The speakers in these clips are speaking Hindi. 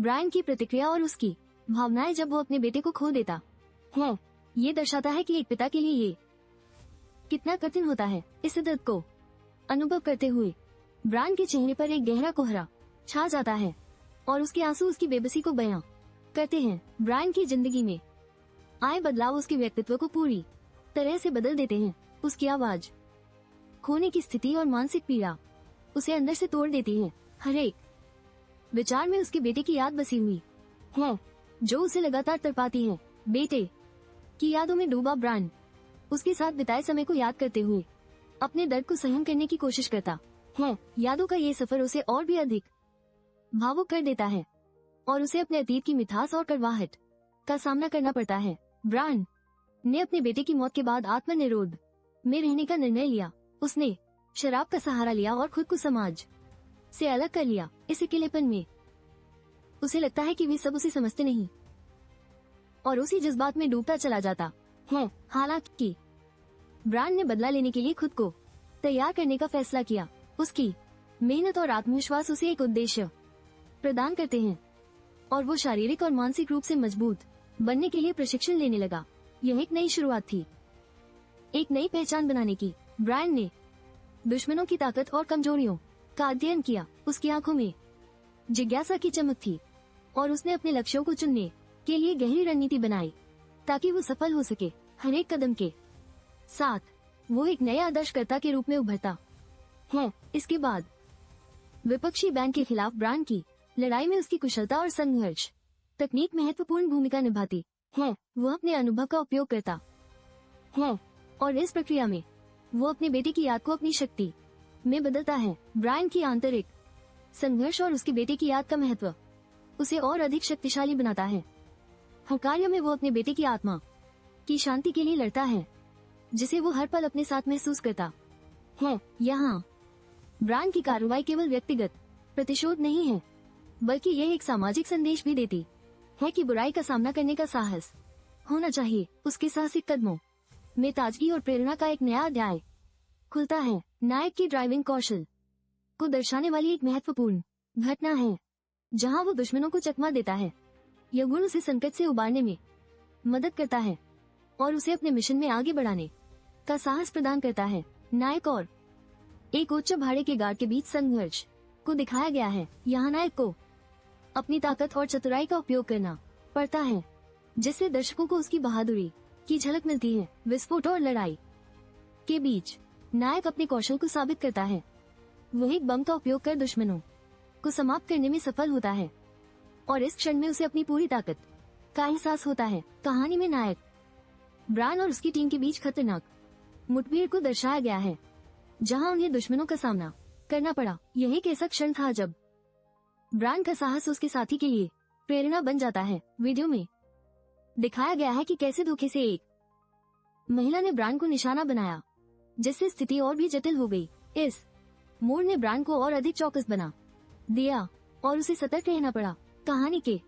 ब्रायन की प्रतिक्रिया और उसकी भावनाएं जब वो अपने बेटे को खो देता है, ये दर्शाता है कि एक पिता के लिए ये कितना कठिन होता है। इस दर्द को अनुभव करते हुए ब्रायन के चेहरे पर एक गहरा कोहरा छा जाता है और उसके आंसू उसकी बेबसी को बयां करते हैं। ब्रायन की जिंदगी में आए बदलाव उसके व्यक्तित्व को पूरी तरह से बदल देते हैं। उसकी आवाज, खोने की स्थिति और मानसिक पीड़ा उसे अंदर से तोड़ देती है। हर एक विचार में उसके बेटे की याद बसी हुई है जो उसे लगातार तड़पाती है। बेटे की यादों में डूबा ब्रायन उसके साथ बिताए समय को याद करते हुए अपने दर्द को सहन करने की कोशिश करता है। यादों का ये सफर उसे और भी अधिक भावुक कर देता है और उसे अपने अतीत की मिठास और कड़वाहट का सामना करना पड़ता है। ब्रायन ने अपने बेटे की मौत के बाद आत्मनिरोध में रहने का निर्णय लिया। उसने शराब का सहारा लिया और खुद को समाज से अलग कर लिया। इस अकेलेपन में उसे लगता है कि वे सब उसे समझते नहीं और उसी जज्बात में डूबता चला जाता है। हालांकि ब्रायन ने बदला लेने के लिए खुद को तैयार करने का फैसला किया। उसकी मेहनत और आत्मविश्वास उसे एक उद्देश्य प्रदान करते हैं और वो शारीरिक और मानसिक रूप से मजबूत बनने के लिए प्रशिक्षण लेने लगा। यह एक नई शुरुआत थी, एक नई पहचान बनाने की। ब्रायन ने दुश्मनों की ताकत और कमजोरियों का अध्ययन किया। उसकी आंखों में जिज्ञासा की चमक थी और उसने अपने लक्ष्यों को चुनने के लिए गहरी रणनीति बनाई ताकि वो सफल हो सके। हर एक कदम के साथ वो एक नए आदर्शकर्ता के रूप में उभरता है। इसके बाद विपक्षी बैंक के खिलाफ ब्रायन की लड़ाई में उसकी कुशलता और संघर्ष तकनीक महत्वपूर्ण भूमिका निभाती है। वो अपने अनुभव का उपयोग करता है और इस प्रक्रिया में वो अपने बेटे की याद को अपनी शक्ति में बदलता है। ब्रायन की आंतरिक संघर्ष और उसके बेटे की याद का महत्व उसे और अधिक शक्तिशाली बनाता है। हर कार्य में वो अपने बेटे की आत्मा की शांति के लिए लड़ता है जिसे वो हर पल अपने साथ महसूस करता है। यहाँ ब्रायन की कार्रवाई केवल व्यक्तिगत प्रतिशोध नहीं है बल्कि यह एक सामाजिक संदेश भी देती है कि बुराई का सामना करने का साहस होना चाहिए। उसके साहसिक कदमों में ताजगी और प्रेरणा का एक नया अध्याय खुलता है। नायक की ड्राइविंग कौशल को दर्शाने वाली एक महत्वपूर्ण घटना है जहां वो दुश्मनों को चकमा देता है। यह गुण उसे संकट से उबारने में मदद करता है और उसे अपने मिशन में आगे बढ़ाने का साहस प्रदान करता है। नायक और एक उच्च भाड़े के गार्ड के बीच संघर्ष को दिखाया गया है। यहाँ नायक को अपनी ताकत और चतुराई का उपयोग करना पड़ता है जिससे दर्शकों को उसकी बहादुरी की झलक मिलती है। विस्फोट और लड़ाई के बीच नायक अपने कौशल को साबित करता है। वो एक बम का उपयोग कर दुश्मनों को समाप्त करने में सफल होता है और इस क्षण में उसे अपनी पूरी ताकत का एहसास होता है। कहानी में नायक ब्रायन और उसकी टीम के बीच खतरनाक मुठभेड़ को दर्शाया गया है जहां उन्हें दुश्मनों का सामना करना पड़ा। यह एक ऐसा क्षण था जब ब्रायन का साहस उसके साथी के लिए प्रेरणा बन जाता है। वीडियो में दिखाया गया है कि कैसे धोखे से एक महिला ने ब्रायन को निशाना बनाया जिससे स्थिति और भी जटिल हो गई। इस मोड़ ने ब्रायन को और अधिक चौकस बना दिया और उसे सतर्क रहना पड़ा। कहानी के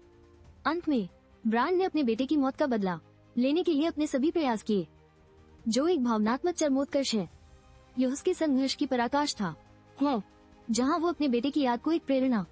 अंत में ब्रायन ने अपने बेटे की मौत का बदला लेने के लिए अपने सभी प्रयास किए जो एक भावनात्मक चरमोत्कर्ष है। यह उसके संघर्ष की पराकाष्ठा है जहां वो अपने बेटे की याद को एक प्रेरणा